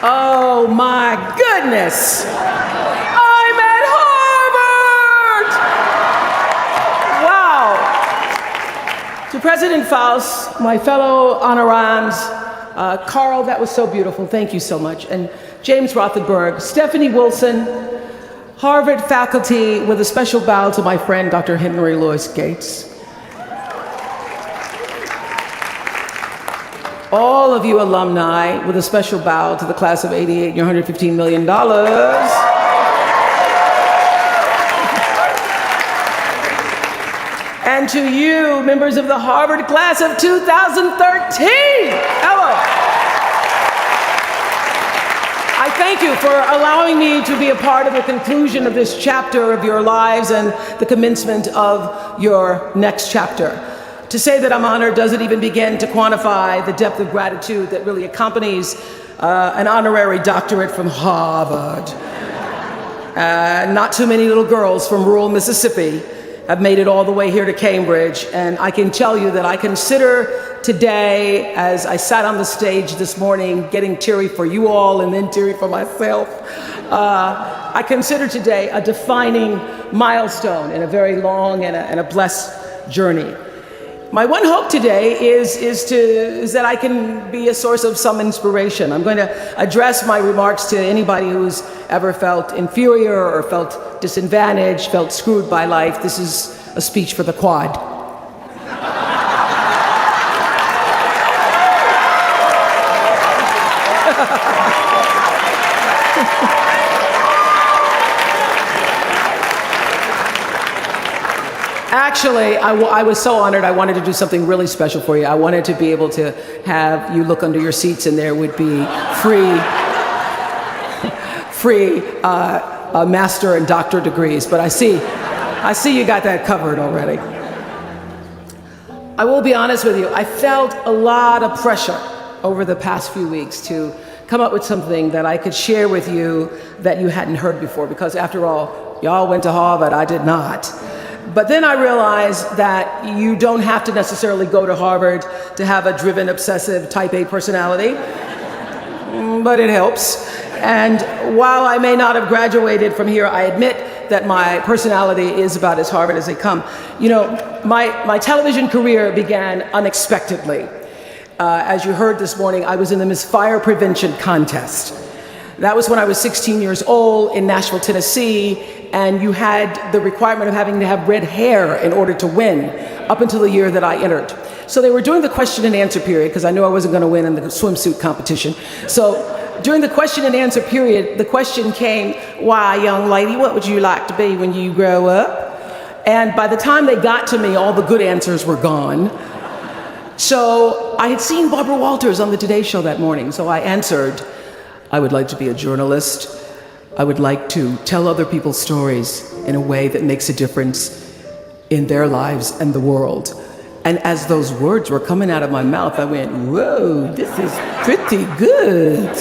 Oh my goodness! I'm at Harvard! Wow! To President Faust, my fellow honorans, Carl, that was so beautiful, thank you so much. And James Rothenberg, Stephanie Wilson, Harvard faculty, with a special bow to my friend, Dr. Henry Louis Gates. All of you alumni, with a special bow to the class of '88 and your $115 million. And to you, members of the Harvard class of 2013. Hello. I thank you for allowing me to be a part of the conclusion of this chapter of your lives and the commencement of your next chapter. To say that I'm honored doesn't even begin to quantify the depth of gratitude that really accompanies an honorary doctorate from Harvard. Not too many little girls from rural Mississippi have made it all the way here to Cambridge, and I can tell you that I consider today, as I sat on the stage this morning getting teary for you all and then teary for myself, I consider today a defining milestone in a very long and a blessed journey. My one hope today is that I can be a source of some inspiration. I'm going to address my remarks to anybody who's ever felt inferior or felt disadvantaged, felt screwed by life. This is a speech for the quad. Actually, I was so honored. I wanted to do something really special for you. I wanted to be able to have you look under your seats and there would be free master and doctor degrees. But I see you got that covered already. I will be honest with you. I felt a lot of pressure over the past few weeks to come up with something that I could share with you that you hadn't heard before. Because after all, y'all went to Harvard. I did not. But then I realized that you don't have to necessarily go to Harvard to have a driven, obsessive, type A personality, but it helps. And while I may not have graduated from here, I admit that my personality is about as Harvard as they come. You know, my television career began unexpectedly. As you heard this morning, I was in the Miss Fire Prevention contest. That was when I was 16 years old in Nashville, Tennessee, and you had the requirement of having to have red hair in order to win, up until the year that I entered. So they were doing the question and answer period, because I knew I wasn't going to win in the swimsuit competition. So during the question and answer period, the question came, "Why, young lady, what would you like to be when you grow up?" And by the time they got to me, all the good answers were gone. So I had seen Barbara Walters on the Today Show that morning, so I answered, "I would like to be a journalist. I would like to tell other people's stories in a way that makes a difference in their lives and the world." And as those words were coming out of my mouth, I went, "Whoa, this is pretty good.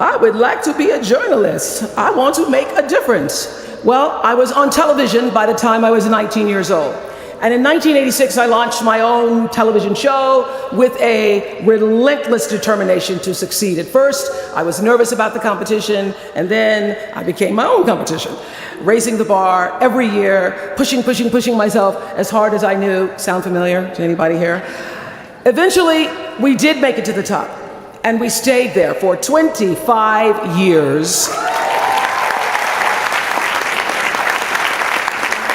I would like to be a journalist. I want to make a difference." Well, I was on television by the time I was 19 years old. And in 1986, I launched my own television show with a relentless determination to succeed. At first, I was nervous about the competition, and then I became my own competition, raising the bar every year, pushing myself as hard as I knew. Sound familiar to anybody here? Eventually, we did make it to the top, and we stayed there for 25 years.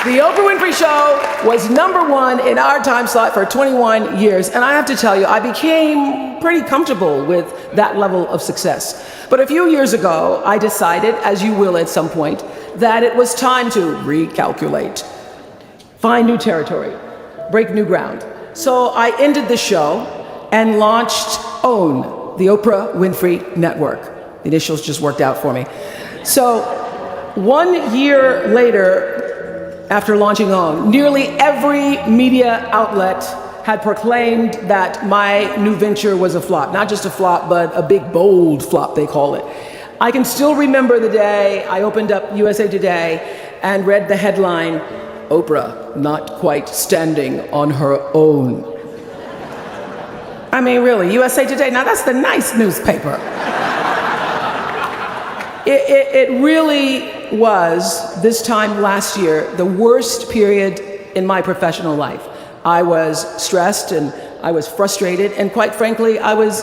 The Oprah Winfrey Show was #1 in our time slot for 21 years. And I have to tell you, I became pretty comfortable with that level of success. But a few years ago, I decided, as you will at some point, that it was time to recalculate, find new territory, break new ground. So I ended the show and launched OWN, the Oprah Winfrey Network. The initials just worked out for me. So 1 year later, after launching OWN, nearly every media outlet had proclaimed that my new venture was a flop. Not just a flop, but a big, bold flop, they call it. I can still remember the day I opened up USA Today and read the headline, "Oprah not quite standing on her own." I mean, really, USA Today, now that's the nice newspaper. It really was, this time last year, the worst period in my professional life. I was stressed and I was frustrated, and quite frankly, I was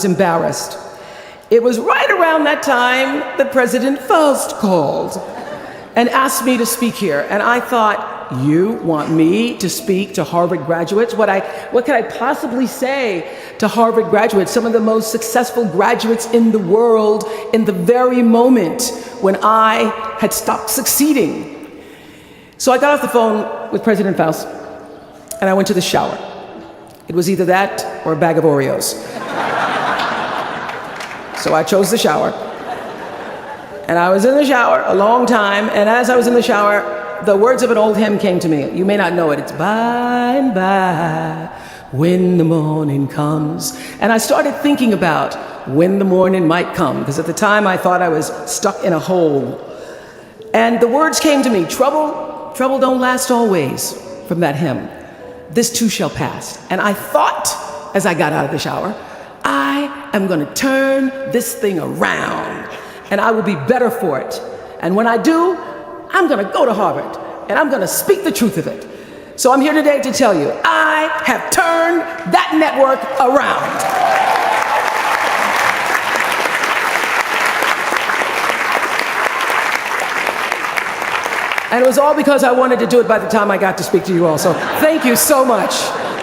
embarrassed. It was right around that time that President Faust called and asked me to speak here. And I thought, you want me to speak to Harvard graduates? What could I possibly say to Harvard graduates, some of the most successful graduates in the world, in the very moment when I had stopped succeeding? So I got off the phone with President Faust and I went to the shower. It was either that or a bag of Oreos. So I chose the shower. And I was in the shower a long time, and as I was in the shower, the words of an old hymn came to me. You may not know it. It's by and by, when the morning comes. And I started thinking about when the morning might come, because at the time I thought I was stuck in a hole. And the words came to me, trouble don't last always, from that hymn. This too shall pass. And I thought, as I got out of the shower, I am going to turn this thing around, and I will be better for it. And when I do, I'm going to go to Harvard, and I'm going to speak the truth of it. So I'm here today to tell you, I have turned that network around. And it was all because I wanted to do it by the time I got to speak to you all. So thank you so much.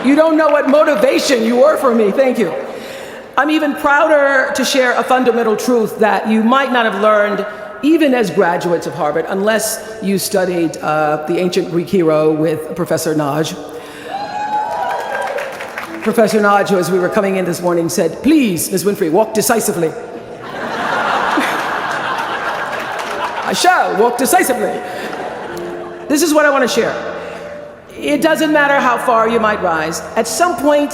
You don't know what motivation you were for me. Thank you. I'm even prouder to share a fundamental truth that you might not have learned even as graduates of Harvard, unless you studied the ancient Greek hero with Professor Naj. Professor Naj, as we were coming in this morning, said, "Please, Ms. Winfrey, walk decisively." I shall walk decisively. This is what I want to share. It doesn't matter how far you might rise. At some point,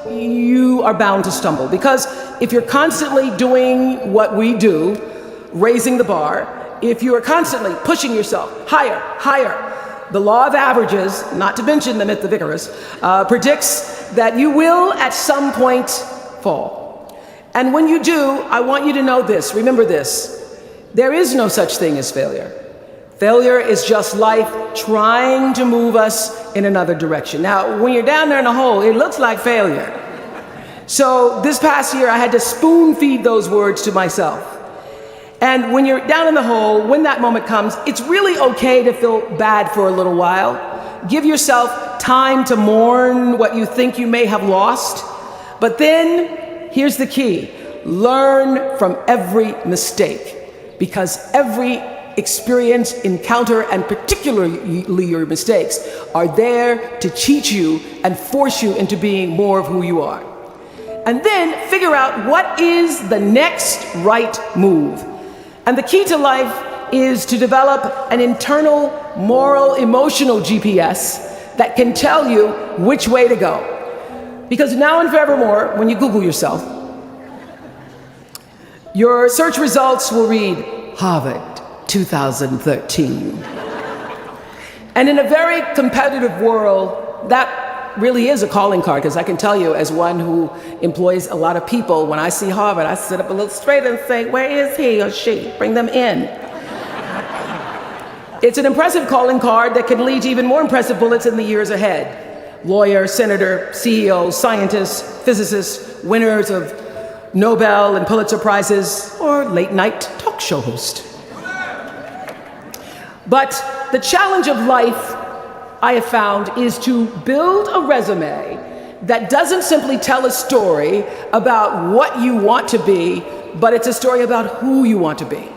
you are bound to stumble, because if you're constantly doing what we do, raising the bar, if you are constantly pushing yourself higher, the law of averages, not to mention the myth of Icarus, predicts that you will at some point fall. And when you do, I want you to know this, remember this, there is no such thing as failure. Failure is just life trying to move us in another direction. Now, when you're down there in a hole, it looks like failure. So this past year, I had to spoon feed those words to myself. And when you're down in the hole, when that moment comes, it's really okay to feel bad for a little while. Give yourself time to mourn what you think you may have lost. But then, here's the key. Learn from every mistake, because every experience, encounter, and particularly your mistakes are there to teach you and force you into being more of who you are. And then figure out what is the next right move. And the key to life is to develop an internal, moral, emotional GPS that can tell you which way to go. Because now and forevermore, when you Google yourself, your search results will read Harvard 2013. And in a very competitive world, that really is a calling card, because I can tell you, as one who employs a lot of people, when I see Harvard, I sit up a little straight and say, where is he or she? Bring them in. It's an impressive calling card that can lead to even more impressive bullets in the years ahead. Lawyer, senator, CEO, scientist, physicist, winners of Nobel and Pulitzer Prizes, or late night talk show host. But the challenge of life, I have found, is to build a resume that doesn't simply tell a story about what you want to be, but it's a story about who you want to be.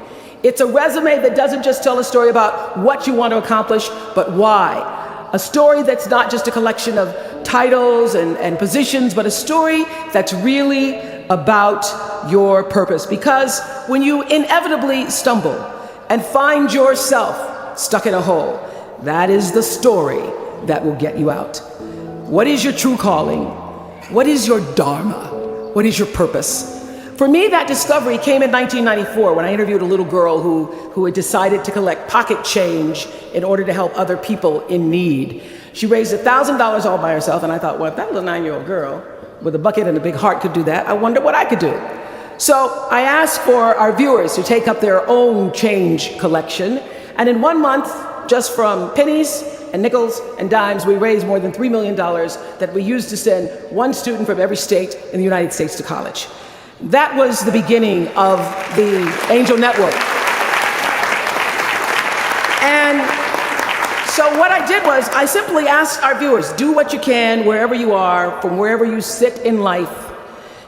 It's a resume that doesn't just tell a story about what you want to accomplish, but why. A story that's not just a collection of titles and positions, but a story that's really about your purpose. Because when you inevitably stumble and find yourself stuck in a hole, that is the story that will get you out. What is your true calling? What is your dharma? What is your purpose? For me, that discovery came in 1994 when I interviewed a little girl who had decided to collect pocket change in order to help other people in need. She raised $1,000 all by herself, and I thought, well, if that little 9-year-old girl with a bucket and a big heart could do that, I wonder what I could do. So I asked for our viewers to take up their own change collection, and in 1 month, just from pennies and nickels and dimes, we raised more than $3 million that we used to send one student from every state in the United States to college. That was the beginning of the Angel Network. And so what I did was I simply asked our viewers, do what you can wherever you are, from wherever you sit in life.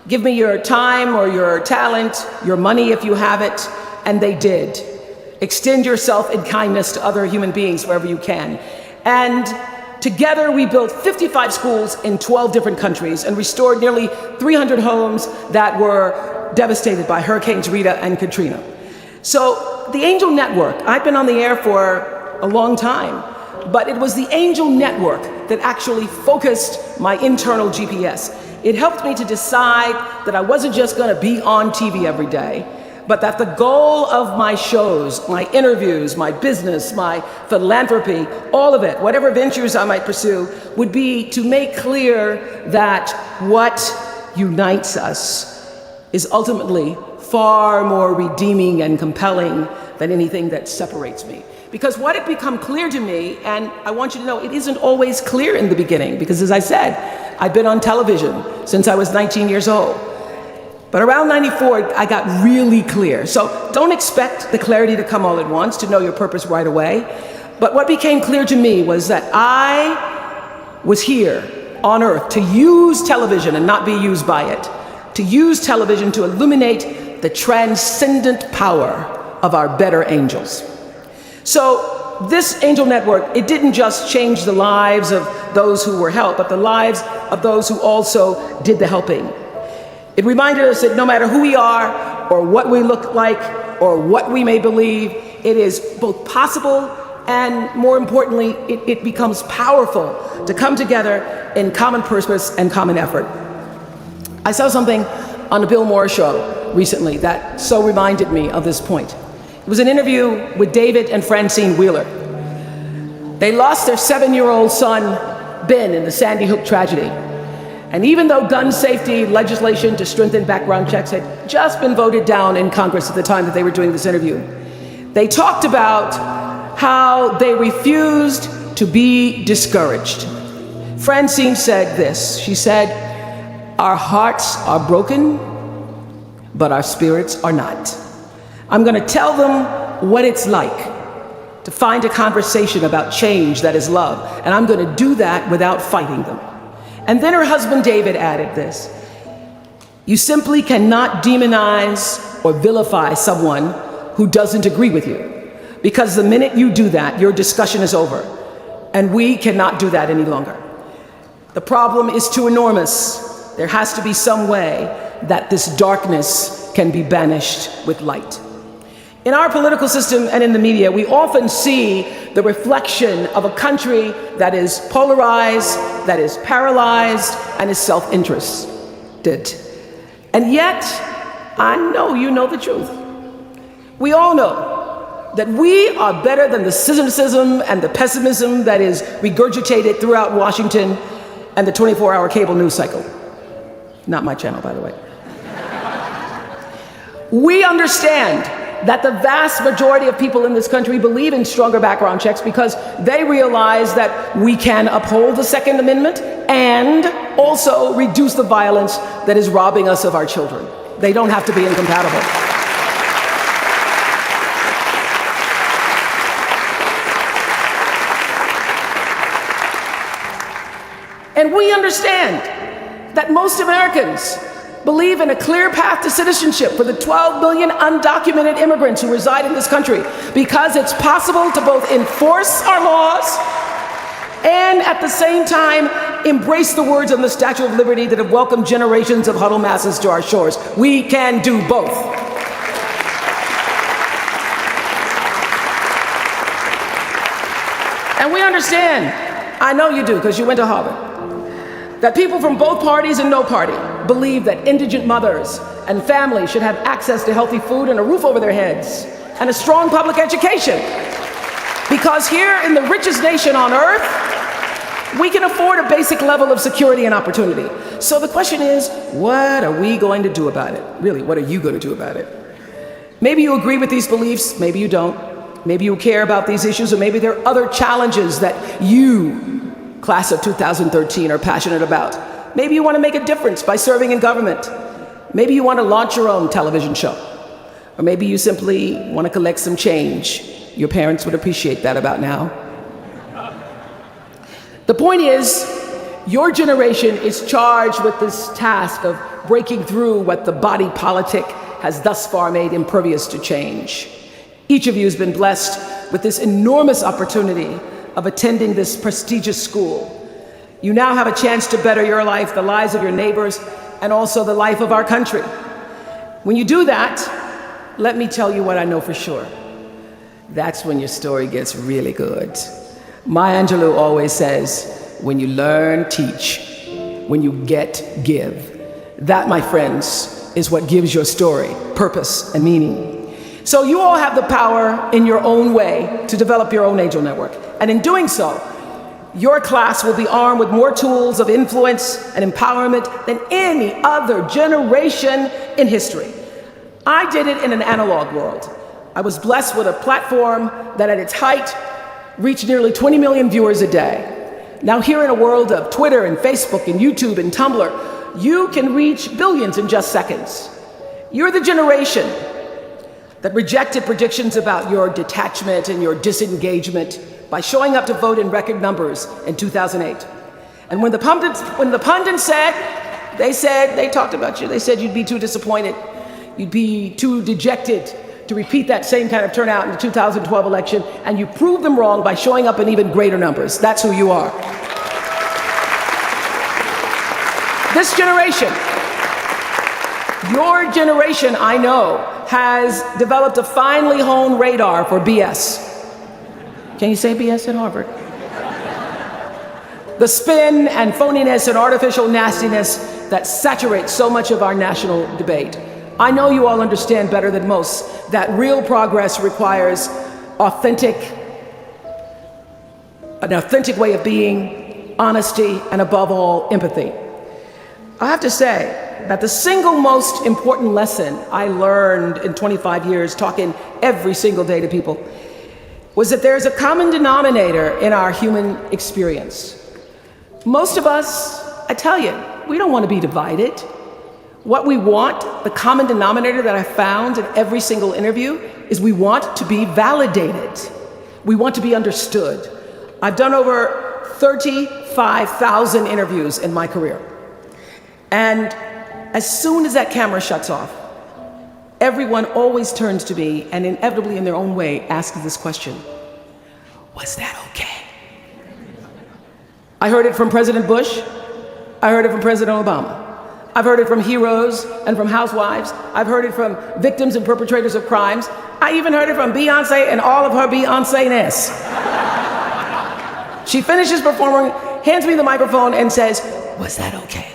Give me your time or your talent, your money if you have it, and they did. Extend yourself in kindness to other human beings wherever you can. And together we built 55 schools in 12 different countries and restored nearly 300 homes that were devastated by Hurricanes Rita and Katrina. So the Angel Network, I've been on the air for a long time, but it was the Angel Network that actually focused my internal GPS. It helped me to decide that I wasn't just going to be on TV every day, but that the goal of my shows, my interviews, my business, my philanthropy, all of it, whatever ventures I might pursue, would be to make clear that what unites us is ultimately far more redeeming and compelling than anything that separates me. Because what had become clear to me, and I want you to know, it isn't always clear in the beginning, because as I said, I've been on television since I was 19 years old. But around 94, I got really clear. So don't expect the clarity to come all at once, to know your purpose right away. But what became clear to me was that I was here on earth to use television and not be used by it, to use television to illuminate the transcendent power of our better angels. So this Angel Network, it didn't just change the lives of those who were helped, but the lives of those who also did the helping. It reminded us that no matter who we are, or what we look like, or what we may believe, it is both possible and, more importantly, it becomes powerful to come together in common purpose and common effort. I saw something on the Bill Maher show recently that so reminded me of this point. It was an interview with David and Francine Wheeler. They lost their 7-year-old son, Ben, in the Sandy Hook tragedy. And even though gun safety legislation to strengthen background checks had just been voted down in Congress at the time that they were doing this interview, they talked about how they refused to be discouraged. Francine said this. She said, "Our hearts are broken, but our spirits are not. I'm going to tell them what it's like to find a conversation about change that is love, and I'm going to do that without fighting them." And then her husband David added this: "You simply cannot demonize or vilify someone who doesn't agree with you, because the minute you do that, your discussion is over, and we cannot do that any longer. The problem is too enormous. There has to be some way that this darkness can be banished with light." In our political system and in the media, we often see the reflection of a country that is polarized, that is paralyzed, and is self-interested. And yet, I know you know the truth. We all know that we are better than the cynicism and the pessimism that is regurgitated throughout Washington and the 24-hour cable news cycle. Not my channel, by the way. We understand that the vast majority of people in this country believe in stronger background checks because they realize that we can uphold the Second Amendment and also reduce the violence that is robbing us of our children. They don't have to be incompatible. And we understand that most Americans believe in a clear path to citizenship for the 12 million undocumented immigrants who reside in this country, because it's possible to both enforce our laws and at the same time embrace the words on the Statue of Liberty that have welcomed generations of huddled masses to our shores. We can do both. And we understand, I know you do because you went to Harvard, that people from both parties and no party believe that indigent mothers and families should have access to healthy food and a roof over their heads and a strong public education. Because here in the richest nation on earth, we can afford a basic level of security and opportunity. So the question is, what are we going to do about it? Really, what are you going to do about it? Maybe you agree with these beliefs, maybe you don't. Maybe you care about these issues, or maybe there are other challenges that you, class of 2013, are passionate about. Maybe you want to make a difference by serving in government. Maybe you want to launch your own television show. Or maybe you simply want to collect some change. Your parents would appreciate that about now. The point is, your generation is charged with this task of breaking through what the body politic has thus far made impervious to change. Each of you has been blessed with this enormous opportunity of attending this prestigious school. You now have a chance to better your life, the lives of your neighbors, and also the life of our country. When you do that, let me tell you what I know for sure. That's when your story gets really good. Maya Angelou always says, when you learn, teach. When you get, give. That, my friends, is what gives your story purpose and meaning. So you all have the power in your own way to develop your own angel network. And in doing so, your class will be armed with more tools of influence and empowerment than any other generation in history. I did it in an analog world. I was blessed with a platform that at its height reached nearly 20 million viewers a day. Now here in a world of Twitter and Facebook and YouTube and Tumblr, you can reach billions in just seconds. You're the generation that rejected predictions about your detachment and your disengagement by showing up to vote in record numbers in 2008. And when the pundits said, they talked about you. They said you'd be too disappointed. You'd be too dejected to repeat that same kind of turnout in the 2012 election, and you proved them wrong by showing up in even greater numbers. That's who you are. This generation, your generation, I know, has developed a finely honed radar for BS. Can you say BS at Harvard? The spin and phoniness and artificial nastiness that saturates so much of our national debate. I know you all understand better than most that real progress requires an authentic way of being, honesty, and above all, empathy. I have to say that the single most important lesson I learned in 25 years talking every single day to people was that there's a common denominator in our human experience. Most of us, I tell you, we don't want to be divided. What we want, the common denominator that I found in every single interview, is we want to be validated. We want to be understood. I've done over 35,000 interviews in my career. And as soon as that camera shuts off, everyone always turns to me and inevitably in their own way asks this question: was that okay? I heard it from President Bush. I heard it from President Obama. I've heard it from heroes and from housewives. I've heard it from victims and perpetrators of crimes. I even heard it from Beyonce and all of her Beyonce-ness. She finishes performing, hands me the microphone and says, was that okay?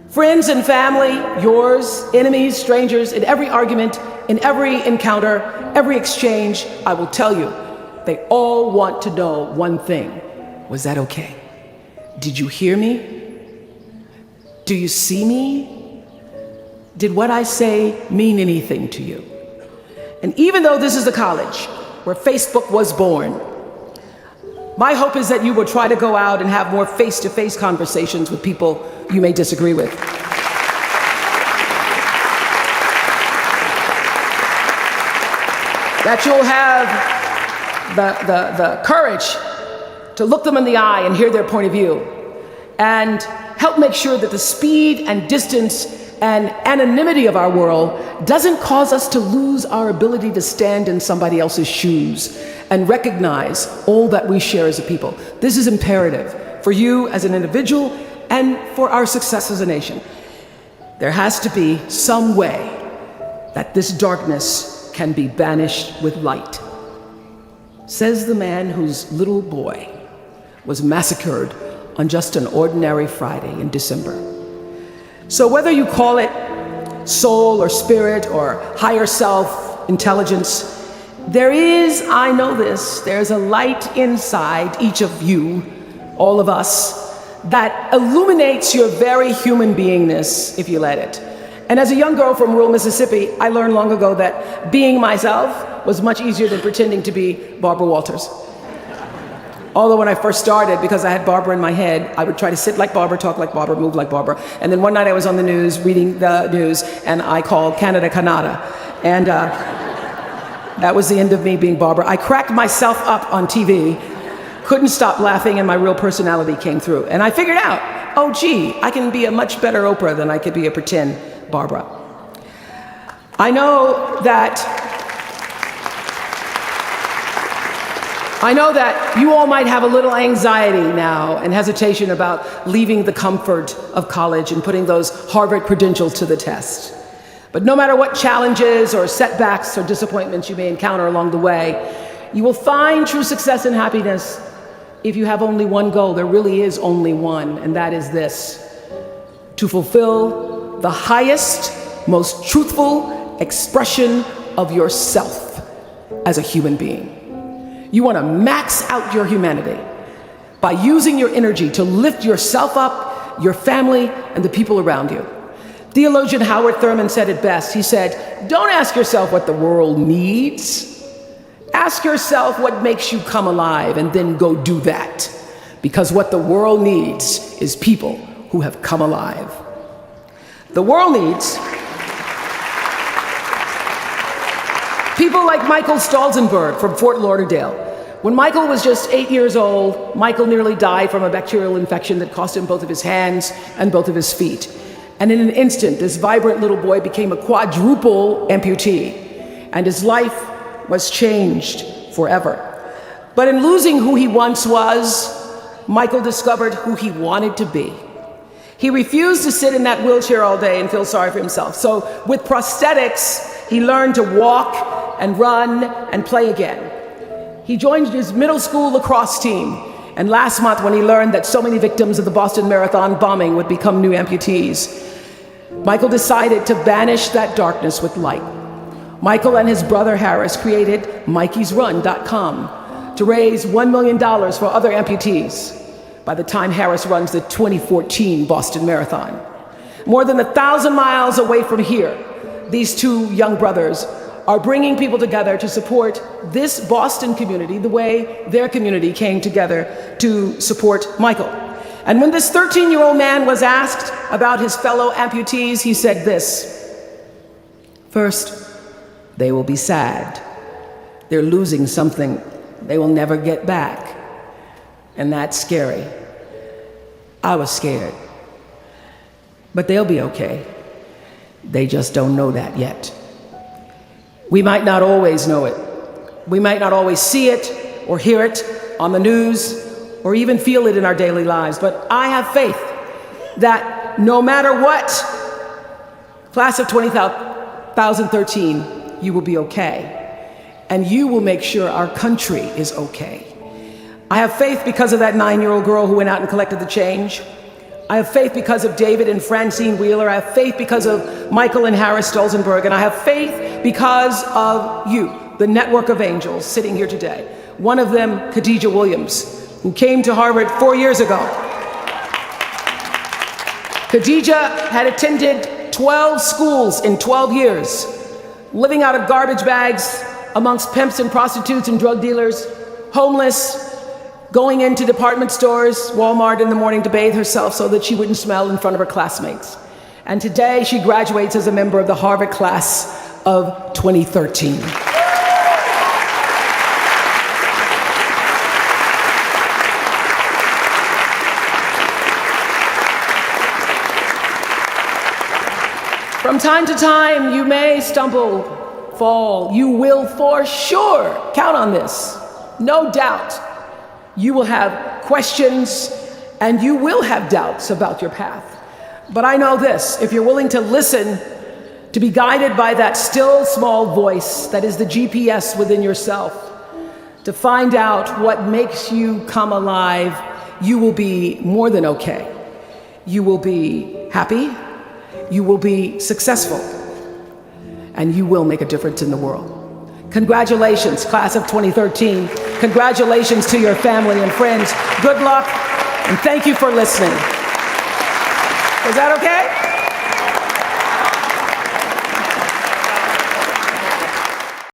Friends and family, yours, enemies, strangers, in every argument, in every encounter, every exchange, I will tell you, they all want to know one thing. Was that okay? Did you hear me? Do you see me? Did what I say mean anything to you? And even though this is a college where Facebook was born, my hope is that you will try to go out and have more face-to-face conversations with people you may disagree with. That you'll have the courage to look them in the eye and hear their point of view, and help make sure that the speed and distance and anonymity of our world doesn't cause us to lose our ability to stand in somebody else's shoes and recognize all that we share as a people. This is imperative for you as an individual and for our success as a nation. There has to be some way that this darkness can be banished with light. Says the man whose little boy was massacred on just an ordinary Friday in December. So whether you call it soul or spirit or higher self, intelligence, there is, I know this, there's a light inside each of you, all of us, that illuminates your very human beingness if you let it. And as a young girl from rural Mississippi, I learned long ago that being myself was much easier than pretending to be Barbara Walters. Although when I first started, because I had Barbara in my head, I would try to sit like Barbara, talk like Barbara, move like Barbara. And then one night I was on the news, reading the news, and I called Canada Canada. And that was the end of me being Barbara. I cracked myself up on TV, couldn't stop laughing, and my real personality came through. And I figured out, oh gee, I can be a much better Oprah than I could be a pretend Barbara. I know that you all might have a little anxiety now and hesitation about leaving the comfort of college and putting those Harvard credentials to the test. But no matter what challenges or setbacks or disappointments you may encounter along the way, you will find true success and happiness if you have only one goal. There really is only one, and that is this: to fulfill the highest, most truthful expression of yourself as a human being. You want to max out your humanity by using your energy to lift yourself up, your family, and the people around you. Theologian Howard Thurman said it best. He said, "Don't ask yourself what the world needs. Ask yourself what makes you come alive, and then go do that. Because what the world needs is people who have come alive." The world needs people like Michael Stolzenberg from Fort Lauderdale. When Michael was just 8 years old, Michael nearly died from a bacterial infection that cost him both of his hands and both of his feet. And in an instant, this vibrant little boy became a quadruple amputee, and his life was changed forever. But in losing who he once was, Michael discovered who he wanted to be. He refused to sit in that wheelchair all day and feel sorry for himself. So with prosthetics, he learned to walk and run and play again. He joined his middle school lacrosse team. And last month, when he learned that so many victims of the Boston Marathon bombing would become new amputees, Michael decided to banish that darkness with light. Michael and his brother Harris created MikeysRun.com to raise $1 million for other amputees by the time Harris runs the 2014 Boston Marathon. More than 1,000 miles away from here, these two young brothers are bringing people together to support this Boston community the way their community came together to support Michael. And when this 13-year-old man was asked about his fellow amputees, he said this: "First, they will be sad. They're losing something they will never get back. And that's scary. I was scared. But they'll be okay. They just don't know that yet." We might not always know it. We might not always see it or hear it on the news or even feel it in our daily lives. But I have faith that no matter what, class of 2013, you will be okay. And you will make sure our country is okay. I have faith because of that 9-year-old girl who went out and collected the change. I have faith because of David and Francine Wheeler. I have faith because of Michael and Harris Stolzenberg. And I have faith because of you, the network of angels sitting here today. One of them, Khadijah Williams, who came to Harvard 4 years ago. Khadijah had attended 12 schools in 12 years, living out of garbage bags amongst pimps and prostitutes and drug dealers, homeless, going into department stores, Walmart in the morning to bathe herself so that she wouldn't smell in front of her classmates. And today she graduates as a member of the Harvard class of 2013. From time to time, you may stumble, fall. You will for sure count on this. No doubt. You will have questions and you will have doubts about your path. But I know this: if you're willing to listen, to be guided by that still small voice that is the GPS within yourself, to find out what makes you come alive, you will be more than okay. You will be happy, you will be successful, and you will make a difference in the world. Congratulations, class of 2013. Congratulations to your family and friends. Good luck And thank you for listening. Is that okay?